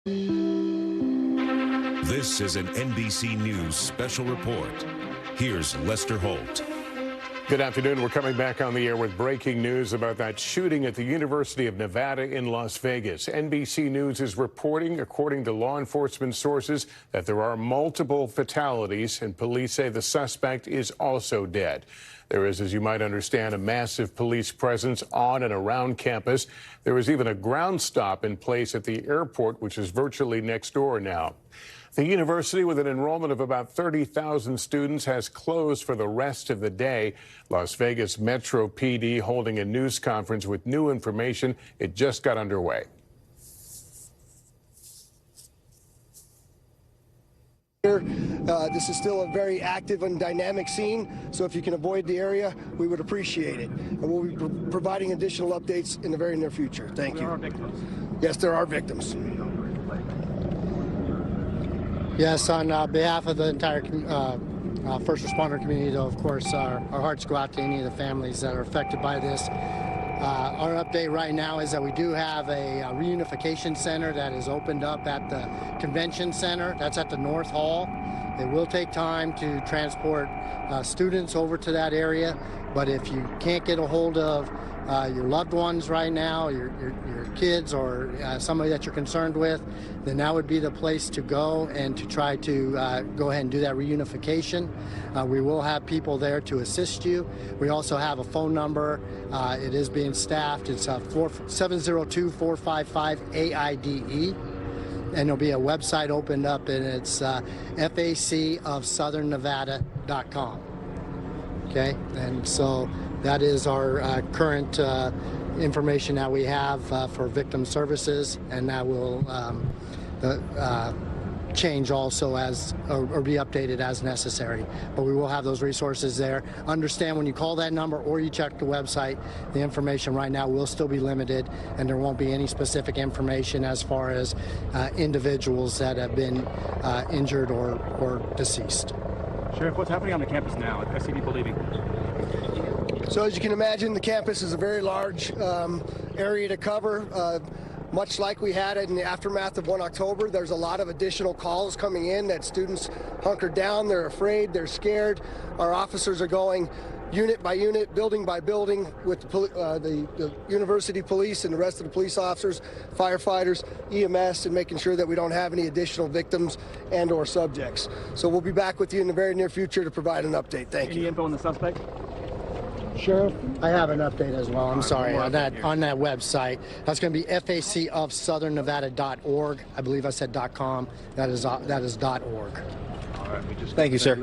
This is an NBC News special report. Here's Lester Holt. Good afternoon. We're coming back on the air with breaking news about that shooting at the University of Nevada in Las Vegas. NBC News is reporting, according to law enforcement sources, that there are multiple fatalities, and police say the suspect is also dead. There is, as you might understand, a massive police presence on and around campus. There is even a ground stop in place at the airport, which is virtually next door now. The university, with an enrollment of about 30,000 students, has closed for the rest of the day. Las Vegas Metro PD holding a news conference with new information. It just got underway. This is still a very active and dynamic scene, so if you can avoid the area, we would appreciate it. And we'll be providing additional updates in the very near future. Thank you. There are victims. Yes, there are victims. Yes, on behalf of the entire first responder community, though, of course, our hearts go out to any of the families that are affected by this. Our update right now is that we do have a reunification center that is opened up at the convention center. That's at the North Hall. It will take time to transport students over to that area, but if you can't get a hold of your loved ones right now, your kids, or somebody that you're concerned with, then that would be the place to go and to try to go ahead and do that reunification. We will have people there to assist you. We also have a phone number. It is being staffed. It's 702-455-AIDE. And there'll be a website opened up, and it's facofsouthernnevada.com. Okay, and so that is our current information that we have for victim services, and that will change also as or be updated as necessary. But we will have those resources there. Understand, when you call that number or you check the website, the information right now will still be limited, and there won't be any specific information as far as individuals that have been injured or deceased. Sheriff, what's happening on the campus now? I see people leaving. So as you can imagine, the campus is a very large area to cover. Much like we had in the aftermath of 1 October, there's a lot of additional calls coming in that students hunkered down. They're afraid, they're scared. Our officers are going unit by unit, building by building, with the university police and the rest of the police officers, firefighters, EMS, and making sure that we don't have any additional victims and or subjects. So we'll be back with you in the very near future to provide an update. Thank you. Any info on the suspect? Sheriff, I have an update as well. I'm sorry, on that website. That's going to be facofsouthernnevada.org. I believe I said .com. That is .org. Thank you, sir.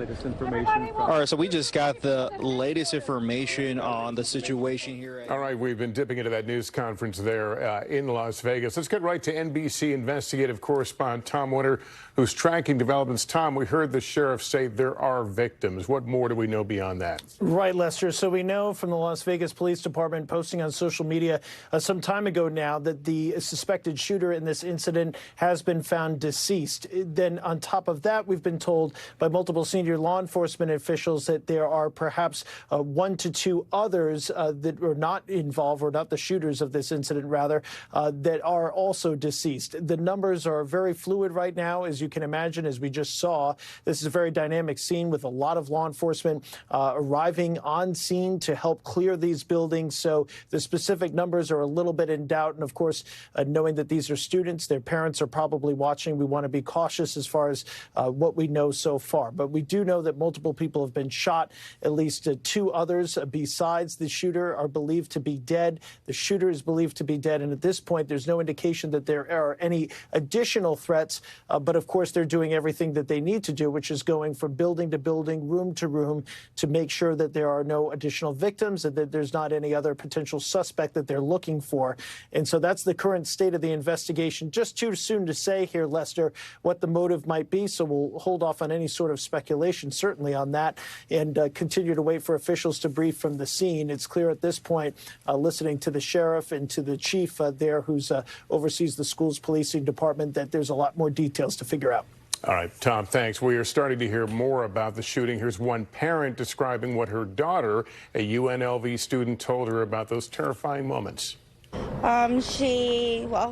All right, so we just got the latest information on the situation here. All right, we've been dipping into that news conference there in Las Vegas. Let's get right to NBC investigative correspondent Tom Winter, who's tracking developments. Tom, we heard the sheriff say there are victims. What more do we know beyond that? Right, Lester. So we know from the Las Vegas Police Department posting on social media some time ago now that the suspected shooter in this incident has been found deceased. Then on top of that, we've been told by multiple senior law enforcement officials that there are perhaps 1 to 2 others that are not involved, or not the shooters of this incident, rather, that are also deceased. The numbers are very fluid right now, as you can imagine, as we just saw. This is a very dynamic scene with a lot of law enforcement arriving on scene to help clear these buildings. So the specific numbers are a little bit in doubt. And of course, knowing that these are students, their parents are probably watching. We want to be cautious as far as what we know so far. But we do know that multiple people have been shot. At least 2 others besides the shooter are believed to be dead. The shooter is believed to be dead. And at this point, there's no indication that there are any additional threats. But of course, they're doing everything that they need to do, which is going from building to building, room to room, to make sure that there are no additional victims and that there's not any other potential suspect that they're looking for. And so that's the current state of the investigation. Just too soon to say here, Lester, what the motive might be. So we'll hold off on any sort of speculation, certainly on that, and continue to wait for officials to brief from the scene. It's clear at this point, listening to the sheriff and to the chief there who's oversees the school's policing department, that there's a lot more details to figure out. All right, Tom, thanks. We are starting to hear more about the shooting. Here's one parent describing what her daughter, a UNLV student, told her about those terrifying moments.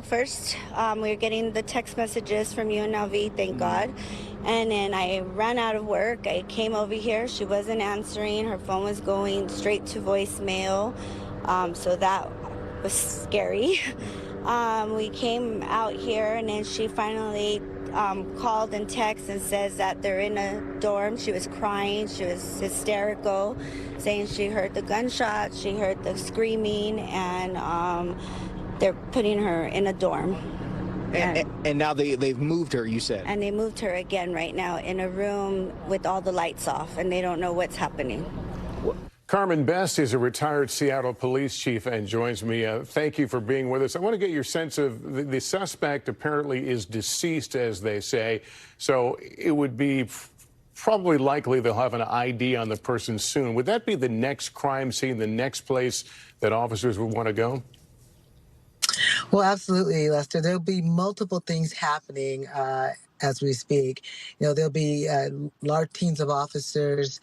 First, we were getting the text messages from UNLV, thank God. And then I ran out of work. I came over here. She wasn't answering. Her phone was going straight to voicemail. So that was scary. We came out here, and then she finally called and texted and says that they're in a dorm. She was crying. She was hysterical, saying she heard the gunshots, she heard the screaming, and they're putting her in a dorm. And now they've moved her, you said? And they moved her again right now in a room with all the lights off, and they don't know what's happening. Carmen Best is a retired Seattle police chief and joins me. Thank you for being with us. I want to get your sense of the suspect apparently is deceased, as they say. So it would be probably likely they'll have an ID on the person soon. Would that be the next crime scene, the next place that officers would want to go? Well, absolutely, Lester. There'll be multiple things happening as we speak. There'll be large teams of officers,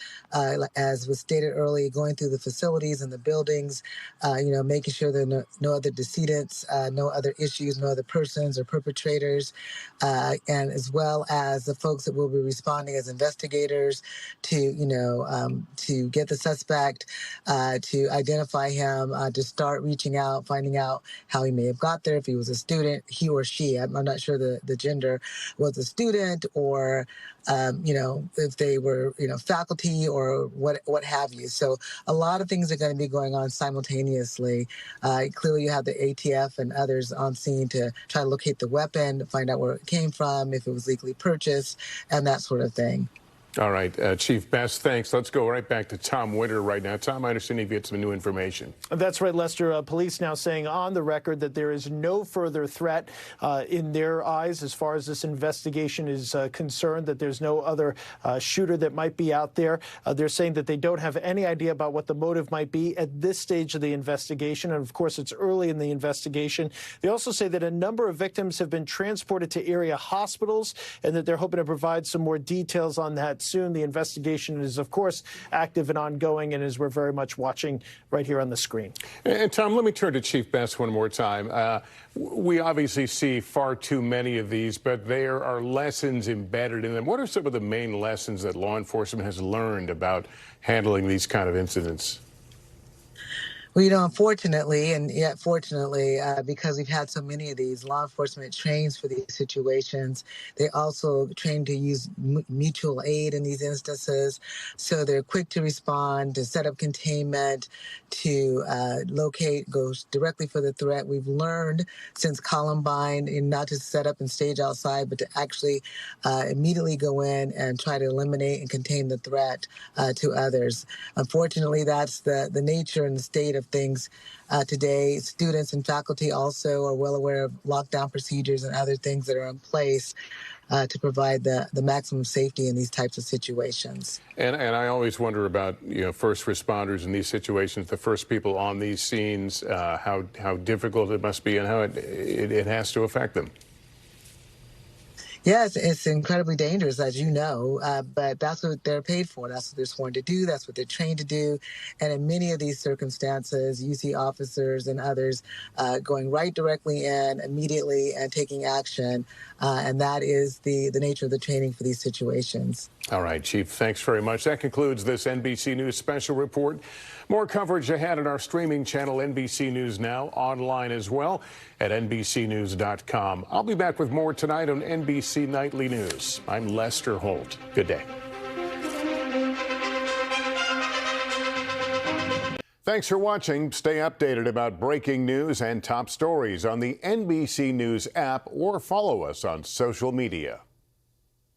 as was stated earlier, going through the facilities and the buildings, making sure there are no other decedents, no other issues, no other persons or perpetrators, and as well as the folks that will be responding as investigators to get the suspect, to identify him, to start reaching out, finding out how he may have got there, if he was a student, he or she, I'm not sure the gender, was a student, or if they were faculty or what have you. So a lot of things are going to be going on simultaneously. Clearly you have the ATF and others on scene to try to locate the weapon, find out where it came from, if it was legally purchased, and that sort of thing. All right, Chief Best, thanks. Let's go right back to Tom Winter right now. Tom, I understand you've got some new information. That's right, Lester. Police now saying on the record that there is no further threat in their eyes as far as this investigation is concerned, that there's no other shooter that might be out there. They're saying that they don't have any idea about what the motive might be at this stage of the investigation. And of course, it's early in the investigation. They also say that a number of victims have been transported to area hospitals and that they're hoping to provide some more details on that soon. The investigation is, of course, active and ongoing, and as we're very much watching right here on the screen. And Tom, let me turn to Chief Best one more time. We obviously see far too many of these, but there are lessons embedded in them. What are some of the main lessons that law enforcement has learned about handling these kind of incidents? Well, unfortunately, and yet fortunately, because we've had so many of these, law enforcement trains for these situations. They also train to use mutual aid in these instances. So they're quick to respond, to set up containment, to locate, go directly for the threat. We've learned since Columbine not to set up and stage outside, but to actually immediately go in and try to eliminate and contain the threat to others. Unfortunately, that's the nature and the state of things today. Students and faculty also are well aware of lockdown procedures and other things that are in place to provide the maximum safety in these types of situations. And I always wonder about first responders in these situations, the first people on these scenes, how difficult it must be and how it has to affect them. Yes, it's incredibly dangerous, as you know, but that's what they're paid for. That's what they're sworn to do. That's what they're trained to do. And in many of these circumstances, you see officers and others going right directly in immediately and taking action. And that is the nature of the training for these situations. All right, Chief, thanks very much. That concludes this NBC News special report. More coverage ahead on our streaming channel, NBC News Now, online as well at NBCnews.com. I'll be back with more tonight on NBC Nightly News. I'm Lester Holt. Good day. Thanks for watching. Stay updated about breaking news and top stories on the NBC News app or follow us on social media.